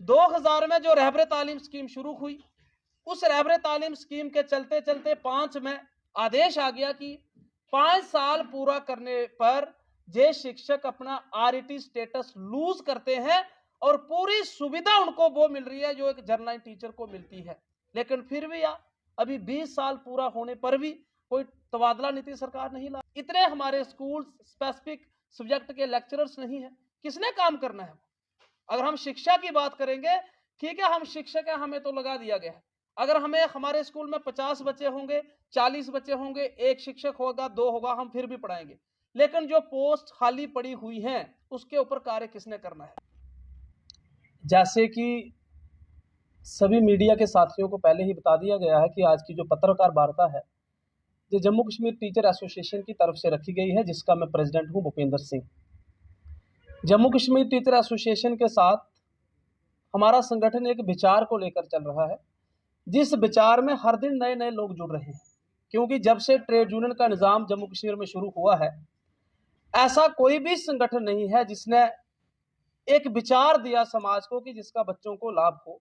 2000 में जो रहबर तालीम स्कीम शुरू हुई, उस रहबर तालीम स्कीम के चलते चलते 5 में आदेश आ गया कि 5 साल पूरा करने पर जे शिक्षक अपना आरईटी स्टेटस लूज करते हैं और पूरी सुविधा उनको वो मिल रही है जो एक जर्नलाइन टीचर को मिलती है। लेकिन फिर भी अभी 20 साल पूरा होने पर भी कोई तबादला नीति सरकार नहीं ला। इतने हमारे स्कूल स्पेसिफिक सब्जेक्ट के लेक्चरर्स नहीं है, किसने काम करना है? अगर हम शिक्षा की बात करेंगे, ठीक है, हम शिक्षक है, हमें तो लगा दिया गया है। अगर हमें हमारे स्कूल में 50 बच्चे होंगे, 40 बच्चे होंगे, एक शिक्षक होगा, 2 होगा, हम फिर भी पढ़ाएंगे। लेकिन जो पोस्ट खाली पड़ी हुई हैं उसके ऊपर कार्य किसने करना है? जैसे कि सभी मीडिया के साथियों को पहले ही बता दिया गया है कि आज की जो पत्रकार वार्ता है जो जम्मू कश्मीर टीचर एसोसिएशन की तरफ से रखी गई है, जिसका मैं प्रेसिडेंट हूं भूपेंद्र सिंह। जम्मू कश्मीर टीचर एसोसिएशन के साथ हमारा संगठन एक विचार को लेकर चल रहा है, जिस विचार में हर दिन नए नए लोग जुड़ रहे हैं। क्योंकि जब से ट्रेड यूनियन का निज़ाम जम्मू कश्मीर में शुरू हुआ है, ऐसा कोई भी संगठन नहीं है जिसने एक विचार दिया समाज को कि जिसका बच्चों को लाभ हो।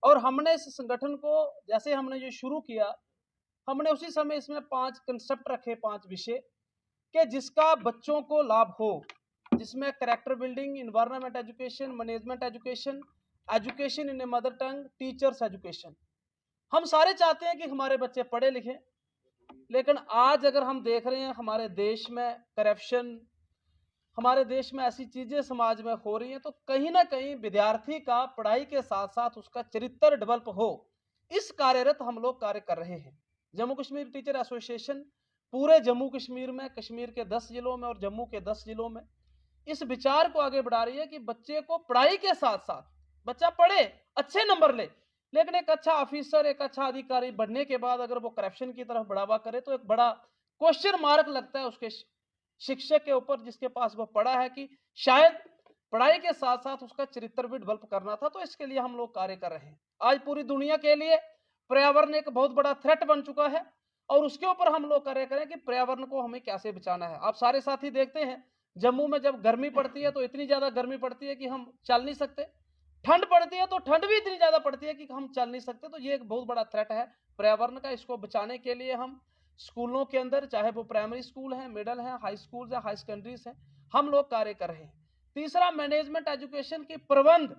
और हमने इस संगठन को जैसे हमने ये शुरू किया, हमने उसी समय इसमें 5 कंसेप्ट रखे, 5 विषय के जिसका बच्चों को लाभ हो, जिसमें character building, environment education, management education, education in a mother tongue, teachers education. हम सारे चाहते हैं कि हमारे बच्चे पढ़े लिखें, लेकिन आज अगर हम देख रहे हैं हमारे देश में करप्शन, हमारे देश में ऐसी चीजें समाज में हो रही हैं, तो कहीं ना कहीं विद्यार्थी का पढ़ाई के साथ साथ उसका चरित्र डेवलप हो, इस कार्यरत हम लोग कार्य कर रहे हैं। जम्मू कश्मीर टीचर एसोसिएशन पूरे जम्मू कश्मीर में, कश्मीर के 10 जिलों में और जम्मू के 10 जिलों में इस विचार को आगे बढ़ा रही है कि बच्चे को पढ़ाई के साथ साथ बच्चा पढ़े, अच्छे नंबर ले, लेकिन एक अच्छा ऑफिसर, एक अच्छा अधिकारी बनने के बाद अगर वो करप्शन की तरफ बढ़ावा करे तो एक बड़ा क्वेश्चन मार्क लगता है उसके शिक्षक के ऊपर, जिसके पास वो पढ़ा है, कि शायद पढ़ाई के साथ साथ उसका चरित्र भी डेवलप करना था। तो इसके लिए हम लोग कार्य कर रहे हैं। आज पूरी दुनिया के लिए पर्यावरण एक बहुत बड़ा थ्रेट बन चुका है और उसके ऊपर हम लोग कार्य करें कि पर्यावरण को हमें कैसे बचाना है। आप सारे साथी देखते हैं जम्मू में जब गर्मी पड़ती है तो इतनी ज्यादा गर्मी पड़ती है कि हम चल नहीं सकते, ठंड पड़ती है तो ठंड भी इतनी ज्यादा पड़ती है कि हम चल नहीं सकते। तो ये एक बहुत बड़ा थ्रेट है पर्यावरण का। इसको बचाने के लिए हम स्कूलों के अंदर, चाहे वो प्राइमरी स्कूल है, मिडिल है, हाई स्कूल है, हाई सेकेंडरीज है, हम लोग कार्य कर रहे हैं। तीसरा, मैनेजमेंट एजुकेशन की प्रबंध।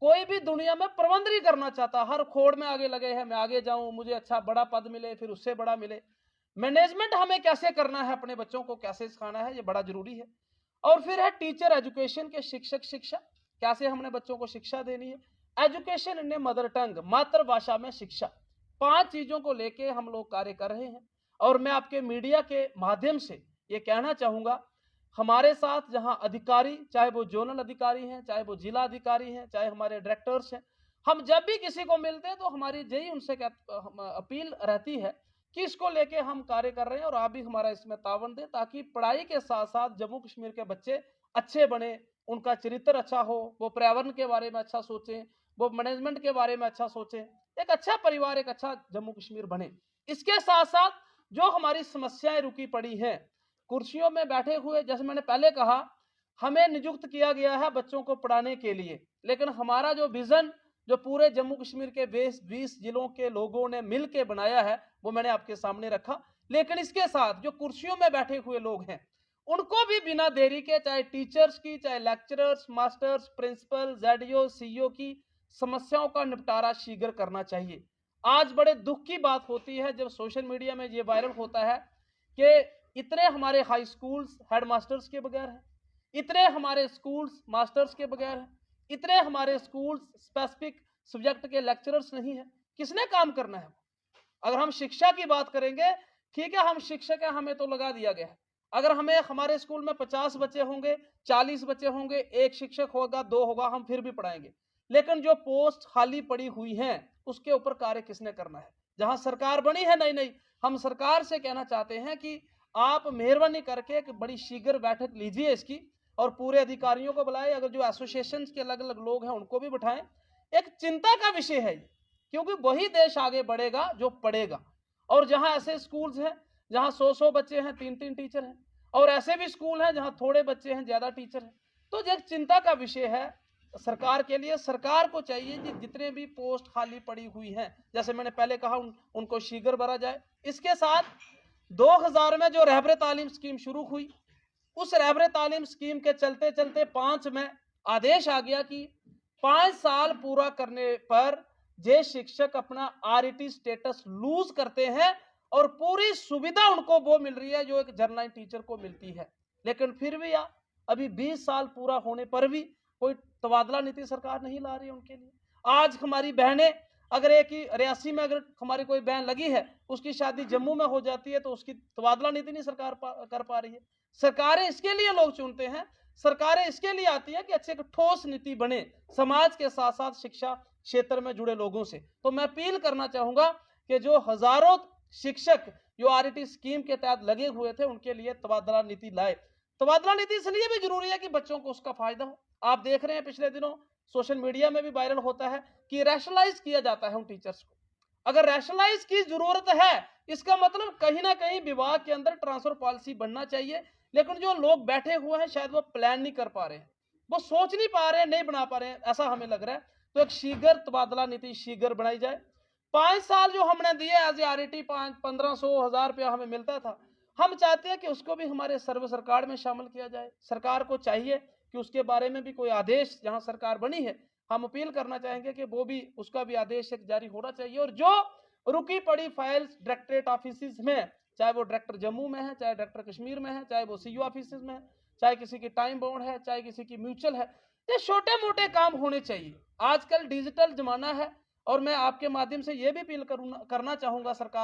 कोई भी दुनिया में प्रबंध नहीं करना चाहता, हर खोड़ में आगे लगे हैं, मैं आगे जाऊं, मुझे अच्छा बड़ा पद मिले, फिर उससे बड़ा मिले। मैनेजमेंट हमें कैसे करना है, अपने बच्चों को कैसे सिखाना है, ये बड़ा जरूरी है। और फिर है टीचर एजुकेशन के शिक्षक शिक्षा, कैसे हमने बच्चों को शिक्षा देनी है। Education in a mother tongue, मातृभाषा में शिक्षा। 5 चीजों को लेके हम लोग कार्य कर रहे हैं। और मैं आपके मीडिया के माध्यम से ये कहना चाहूंगा, हमारे साथ जहां अधिकारी, चाहे वो जोनल अधिकारी हैं, चाहे वो जिला अधिकारी हैं, चाहे हमारे डायरेक्टर्स हैं, हम जब भी किसी को मिलते हैं तो हमारी यही उनसे अपील रहती है कि इसको लेके हम कार्य कर रहे हैं और आप भी हमारा इसमें तावन दें, ताकि पढ़ाई के साथ साथ जम्मू कश्मीर के बच्चे अच्छे बने, उनका चरित्र अच्छा हो, वो पर्यावरण के बारे में अच्छा सोचें, वो मैनेजमेंट के बारे में अच्छा सोचें, एक अच्छा परिवार, एक अच्छा जम्मू कश्मीर बने। इसके साथ साथ जो हमारी समस्याएं रुकी पड़ी हैं, कुर्सियों में बैठे हुए, जैसे मैंने पहले कहा, हमें नियुक्त किया गया है बच्चों को पढ़ाने के लिए, लेकिन हमारा जो विजन जो पूरे जम्मू कश्मीर के 20 जिलों के लोगों ने मिलकर बनाया है वो मैंने आपके सामने रखा। लेकिन इसके साथ जो कुर्सियों में बैठे हुए लोग हैं उनको भी बिना देरी के, चाहे टीचर्स की, चाहे lecturers, masters, principal, JDO, CEO की समस्याओं का निपटारा शीघ्र करना चाहिए। आज बड़े दुख की बात होती है जब सोशल मीडिया में ये वायरल होता है कि इतने हमारे हाई स्कूल्स हेड मास्टर्स के बगैर हैं, इतने हमारे स्कूल्स मास्टर्स के बगैर हैं, इतने हमारे स्कूल्स स्पेसिफिक सब्जेक्ट के लेक्चरर्स नहीं है। किसने काम करना है? अगर हम शिक्षा की बात करेंगे, ठीक है, हम शिक्षक हैं, हमें तो लगा दिया गया है। अगर हमें हमारे स्कूल में 50 बच्चे होंगे, 40 बच्चे होंगे, एक शिक्षक होगा, 2 होगा, हम फिर भी पढ़ाएंगे। लेकिन जो पोस्ट खाली पड़ी हुई हैं उसके ऊपर कार्य किसने करना है? जहां सरकार बनी है नई नई, हम सरकार से कहना चाहते हैं कि आप मेहरबानी करके एक बड़ी शीघ्र बैठक लीजिए इसकी, और पूरे अधिकारियों को बुलाए, अगर जो एसोसिएशन के अलग अलग लोग हैं उनको भी बिठाएं। एक चिंता का विषय है, क्योंकि वही देश आगे बढ़ेगा जो पढ़ेगा। और जहां ऐसे स्कूल्स हैं जहां 100 बच्चे हैं, 3 टीचर हैं, और ऐसे भी स्कूल हैं जहां थोड़े बच्चे हैं, ज्यादा टीचर हैं, तो एक चिंता का विषय है सरकार के लिए, सरकार को चाहिए कि जितने भी पोस्ट खाली पड़ी हुई हैं, जैसे मैंने पहले कहा, उनको शीघ्र भरा जाए। इसके साथ 2000 में जो रहबरे तालीम स्कीम शुरू हुई, उस रहबरे तालीम स्कीम के चलते चलते 5 में आदेश आ गया कि 5 साल पूरा करने पर जे शिक्षक अपना आरईटी स्टेटस लूज करते हैं और पूरी सुविधा उनको वो मिल रही है जो एक जर्नल टीचर को मिलती है। लेकिन फिर भी अभी 20 साल पूरा होने पर भी कोई तबादला नीति सरकार नहीं ला रही है उनके लिए। आज हमारी बहनें, अगर एक ही रियासी में अगर हमारी कोई बहन लगी है, उसकी शादी जम्मू में हो जाती है, तो उसकी तबादला नीति नहीं सरकार कर पा रही है। सरकारें इसके लिए लोग चुनते हैं, सरकारें इसके लिए आती है कि अच्छे एक ठोस नीति बने समाज के साथ साथ शिक्षा क्षेत्र में जुड़े लोगों से। तो मैं अपील करना चाहूंगा कि जो हजारों शिक्षक जो आरईटी स्कीम के तहत लगे हुए थे, उनके लिए तबादला नीति लाए। तबादला नीति इसलिए भी जरूरी है कि बच्चों को उसका फायदा हो। आप देख रहे हैं पिछले दिनों सोशल मीडिया में भी वायरल होता है कि रैशनलाइज किया जाता है उन टीचर्स को। अगर रैशनलाइज की जरूरत है, इसका मतलब कहीं ना कहीं विभाग के अंदर ट्रांसफर पॉलिसी बनना चाहिए। लेकिन जो लोग बैठे हुए हैं, शायद वो प्लान नहीं कर पा रहे हैं, वो सोच नहीं पा रहे हैं, नहीं बना पा रहे हैं, ऐसा हमें लग रहा है। तो एक शीघ्र तबादला नीति शीघ्र बनाई जाए। 5 साल जो हमने दिए एज आरईटी, 1500-1000 रुपया हमें मिलता था, हम चाहते हैं कि उसको भी हमारे सर्विस रिकॉर्ड में शामिल किया जाए। सरकार को चाहिए कि उसके बारे में भी कोई आदेश, जहां सरकार बनी है, हम अपील करना चाहेंगे कि वो भी, उसका भी आदेश एक जारी होना चाहिए। और जो रुकी पड़ी फाइल्स डायरेक्टरेट ऑफिस में, चाहे वो डायरेक्टर जम्मू में है, चाहे डायरेक्टर कश्मीर में है, चाहे वो सीयू ऑफिस में है, चाहे किसी की टाइम बाउंड है, चाहे किसी की म्यूचुअल है, ये छोटे मोटे काम होने चाहिए। आजकल डिजिटल जमाना है और मैं आपके माध्यम से ये भी अपील करना चाहूंगा सरकार